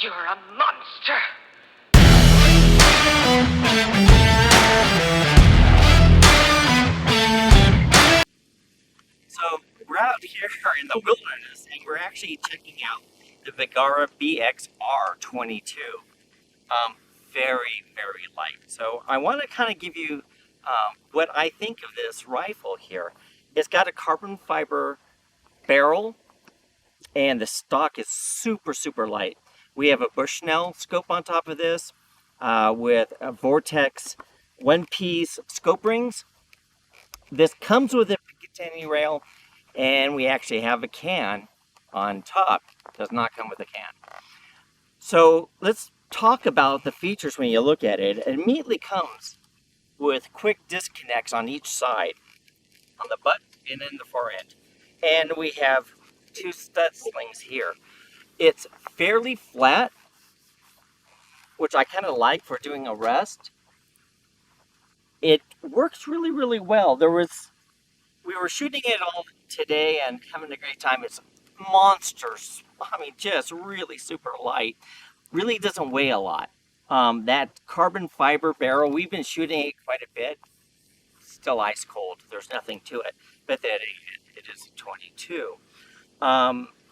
You're a monster! So we're out here in the wilderness, and we're actually checking out the Bergara BXR 22. Very, very light. So I want to kind of give you what I think of this rifle here. It's got a carbon fiber barrel, and the stock is super, super light. We have a Bushnell scope on top of this with a Vortex one-piece scope rings. This comes with a Picatinny rail, and we actually have a can on top. Does not come with a can. So let's talk about the features when you look at it. It immediately comes with quick disconnects on each side, on the butt and in the far end. And we have two stud slings here. It's fairly flat, which I kind of like for doing a rest. It works really, really well. We were shooting it all today and having a great time. It's monsters. I mean, just really super light. Really doesn't weigh a lot. That carbon fiber barrel, we've been shooting it quite a bit. Still ice cold. There's nothing to it. But that it is 22.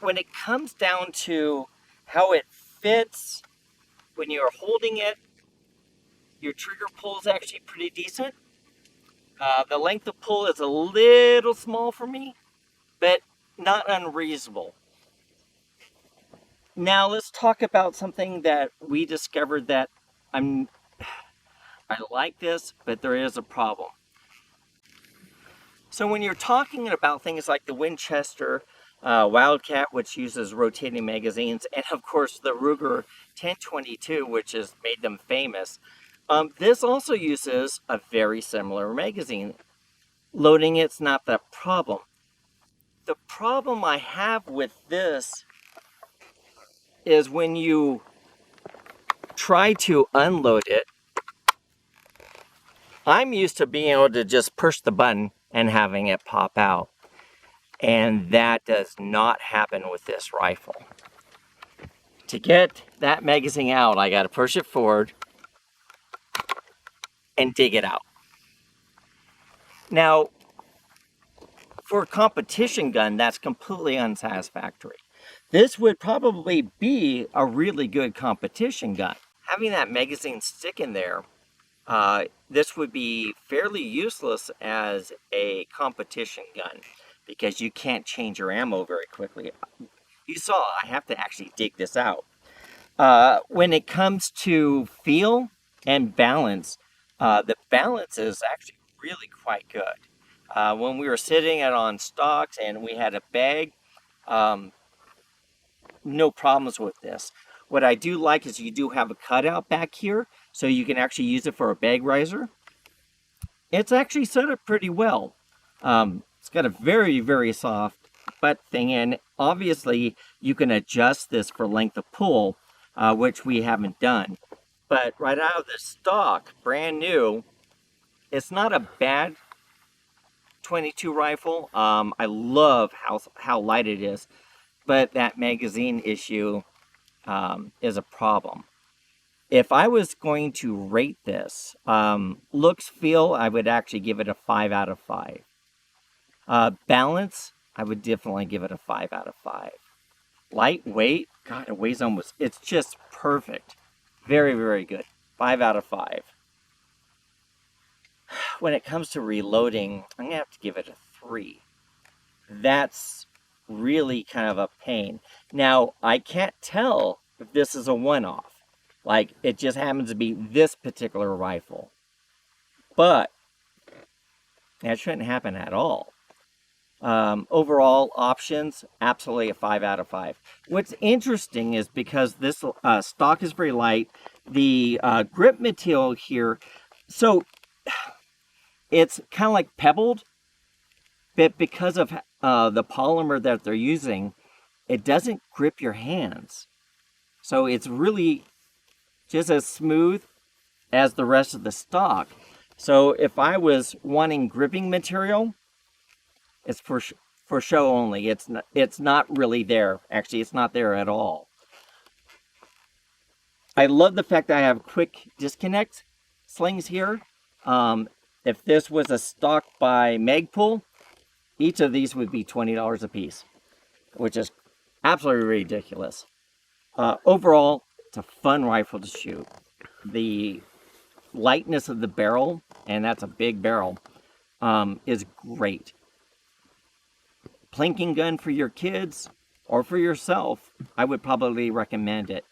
When it comes down to how it fits, when you're holding it, your trigger pull is actually pretty decent. The length of pull is a little small for me, but not unreasonable. Now let's talk about something that we discovered that I like this, but there is a problem. So when you're talking about things like the Winchester Wildcat, which uses rotating magazines, and of course the Ruger 1022, which has made them famous, this also uses a very similar magazine. Loading it's not the problem. The problem I have with this is when you try to unload it, I'm used to being able to just push the button and having it pop out. And that does not happen with this rifle. To get that magazine out, I got to push it forward and dig it out. Now, for a competition gun, that's completely unsatisfactory. This would probably be a really good competition gun. Having that magazine stick in there, this would be fairly useless as a competition gun because you can't change your ammo very quickly. You saw I have to actually dig this out. When it comes to feel and balance, the balance is actually really quite good. When we were sitting it on stocks and we had a bag, no problems with this. What I do like is you do have a cutout back here, so you can actually use it for a bag riser. It's actually set up pretty well. It's got a very, very soft butt thing, and obviously you can adjust this for length of pull, which we haven't done. But right out of the stock, brand new, it's not a bad 22 rifle. I love how light it is, but that magazine issue is a problem. If I was going to rate this, looks, feel, I would actually give it a 5 out of 5. Balance, I would definitely give it a 5 out of 5. Lightweight, God, it weighs almost, it's just perfect. Very, very good. 5 out of 5. When it comes to reloading, I'm going to have to give it a 3. That's really kind of a pain. Now, I can't tell if this is a one-off. Like, it just happens to be this particular rifle. But that shouldn't happen at all. Overall options, absolutely a 5 out of 5. What's interesting is because this stock is very light, the grip material here, so it's kind of like pebbled, but because of the polymer that they're using, it doesn't grip your hands. So it's really just as smooth as the rest of the stock. So if I was wanting gripping material, it's for show only. It's not really there. Actually, it's not there at all. I love the fact that I have quick disconnect slings here. If this was a stock by Magpul, each of these would be $20 a piece, which is absolutely ridiculous. Overall, it's a fun rifle to shoot. The lightness of the barrel, and that's a big barrel, is great. Plinking gun for your kids or for yourself, I would probably recommend it.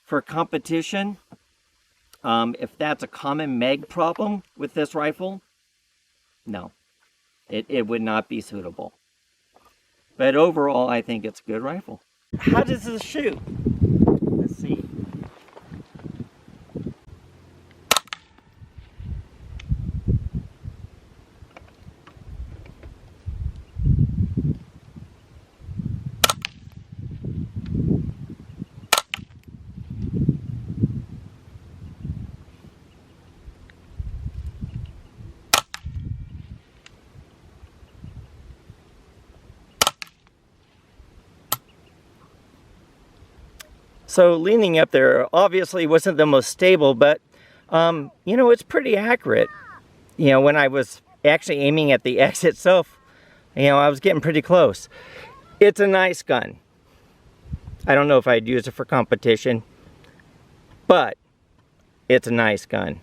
For competition, if that's a common mag problem with this rifle, no, it would not be suitable. But overall, I think it's a good rifle. How does this shoot? Let's see. So leaning up there obviously wasn't the most stable, but you know, it's pretty accurate. You know, when I was actually aiming at the X itself, you know, I was getting pretty close. It's a nice gun. I don't know if I'd use it for competition, but it's a nice gun.